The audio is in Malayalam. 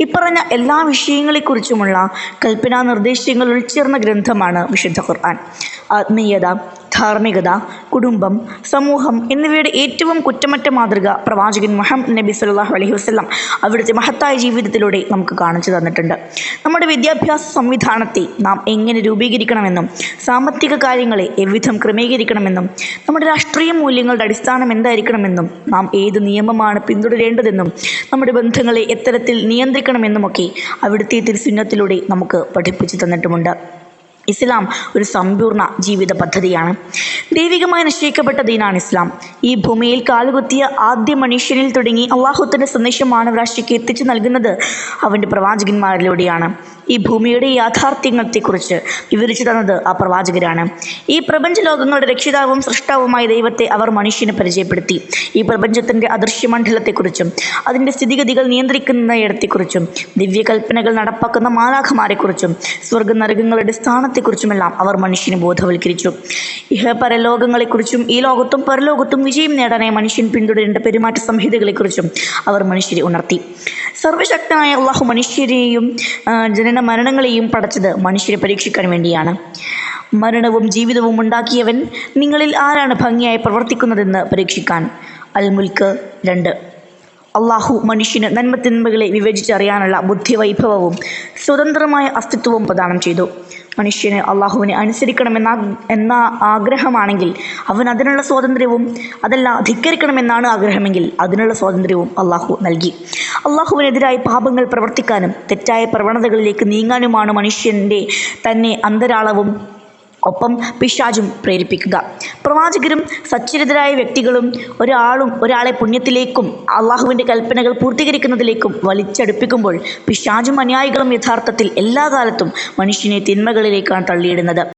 ഇപ്പറഞ്ഞ എല്ലാ വിഷയങ്ങളെക്കുറിച്ചുമുള്ള കൽപ്പനാ നിർദ്ദേശങ്ങൾ ഉൾച്ചേർന്ന ഗ്രന്ഥമാണ് വിശുദ്ധ ഖുർആൻ. ആത്മീയത, ധാർമ്മികത, കുടുംബം, സമൂഹം എന്നിവയുടെ ഏറ്റവും കുറ്റമറ്റ മാതൃക പ്രവാചകൻ മുഹമ്മദ് നബി സല്ലല്ലാഹു അലൈഹി വസല്ലം അവിടുത്തെ മഹത്തായ ജീവിതത്തിലൂടെ നമുക്ക് കാണിച്ചു തന്നിട്ടുണ്ട്. നമ്മുടെ വിദ്യാഭ്യാസ സംവിധാനത്തെ നാം എങ്ങനെ രൂപീകരിക്കണമെന്നും സാമ്പത്തിക കാര്യങ്ങളെ എவ்விധം ക്രമീകരിക്കണമെന്നും നമ്മുടെ രാഷ്ട്രീയ മൂല്യങ്ങളുടെ അടിസ്ഥാനം എന്തായിരിക്കണമെന്നും നാം ഏത് നിയമമാണ് പിന്തുടരേണ്ടതെന്നും നമ്മുടെ ബന്ധങ്ങളെ എത്തരത്തിൽ നിയന്ത്രിക്കണമെന്നുമൊക്കെ അവിടുത്തെ തിരുസുന്നത്തിലൂടെ നമുക്ക് പഠിപ്പിച്ചു തന്നിട്ടുമുണ്ട്. ഇസ്ലാം ഒരു സമ്പൂർണ്ണ ജീവിത പദ്ധതിയാണ്. ദൈവികമായി നിശ്ചയിക്കപ്പെട്ട ദീനാണ് ഇസ്ലാം. ഈ ഭൂമിയിൽ കാലുകുത്തിയ ആദ്യ മനുഷ്യനിൽ തുടങ്ങി അള്ളാഹുവിൻ്റെ സന്ദേശം മാനവരാശിക്ക് എത്തിച്ചു നൽകുന്നത് അവൻ്റെ പ്രവാചകന്മാരിലൂടെയാണ്. ഈ ഭൂമിയുടെ യാഥാർത്ഥ്യങ്ങളെക്കുറിച്ച് വിവരിച്ചു തന്നത് ആ പ്രവാചകരാണ്. ഈ പ്രപഞ്ച ലോകങ്ങളുടെ രക്ഷിതാവും സൃഷ്ടാവുമായ ദൈവത്തെ അവർ മനുഷ്യന് പരിചയപ്പെടുത്തി. ഈ പ്രപഞ്ചത്തിൻ്റെ അദൃശ്യമണ്ഡലത്തെക്കുറിച്ചും അതിൻ്റെ സ്ഥിതിഗതികൾ നിയന്ത്രിക്കുന്നയിടത്തെക്കുറിച്ചും ദിവ്യകൽപ്പനകൾ നടപ്പാക്കുന്ന മാലാഖമാരെക്കുറിച്ചും സ്വർഗനരകങ്ങളുടെ സ്ഥാനത്തെക്കുറിച്ചുമെല്ലാം അവർ മനുഷ്യന് ബോധവൽക്കരിച്ചു. പരലോകങ്ങളെക്കുറിച്ചും ഈ ലോകത്തും പരലോകത്തും വിജയം നേടാനായി മനുഷ്യൻ പിന്തുടരേണ്ട പെരുമാറ്റ സംഹിതകളെക്കുറിച്ചും അവർ മനുഷ്യരെ ഉണർത്തി. സർവശക്തനായ അള്ളാഹു മനുഷ്യരെയും ജനന മരണങ്ങളെയും പടച്ചത് മനുഷ്യരെ പരീക്ഷിക്കാൻ വേണ്ടിയാണ്. മരണവും ജീവിതവും ഉണ്ടാക്കിയവൻ നിങ്ങളിൽ ആരാണ് ഭംഗിയായി പ്രവർത്തിക്കുന്നതെന്ന് പരീക്ഷിക്കാൻ. അൽ-മുൽക്ക് 2. അള്ളാഹു മനുഷ്യന് നന്മത്തിന്മകളെ വിവേചിച്ചറിയാനുള്ള ബുദ്ധിവൈഭവവും സ്വതന്ത്രമായ അസ്തിത്വവും പ്രദാനം ചെയ്തു. മനുഷ്യന് അള്ളാഹുവിനെ അനുസരിക്കണമെന്ന ആഗ്രഹമാണെങ്കിൽ അവൻ അതിനുള്ള സ്വാതന്ത്ര്യവും, അതല്ല ധിക്കരിക്കണമെന്നാണ് ആഗ്രഹമെങ്കിൽ അതിനുള്ള സ്വാതന്ത്ര്യവും അള്ളാഹു നൽകി. അള്ളാഹുവിനെതിരായി പാപങ്ങൾ പ്രവർത്തിക്കാനും തെറ്റായ പ്രവണതകളിലേക്ക് നീങ്ങാനുമാണ് മനുഷ്യൻ്റെ തന്നെ അന്തരാളവും ഒപ്പം പിശാചും പ്രേരിപ്പിക്കുക. പ്രവാചകരും സച്ചരിതരായ വ്യക്തികളും ഒരാളെ പുണ്യത്തിലേക്കും അള്ളാഹുവിൻ്റെ കൽപ്പനകൾ പൂർത്തീകരിക്കുന്നതിലേക്കും വലിച്ചടുപ്പിക്കുമ്പോൾ പിശാചും അനുയായികളും യഥാർത്ഥത്തിൽ എല്ലാ കാലത്തും മനുഷ്യനെ തിന്മകളിലേക്കാണ് തള്ളിയിടുന്നത്.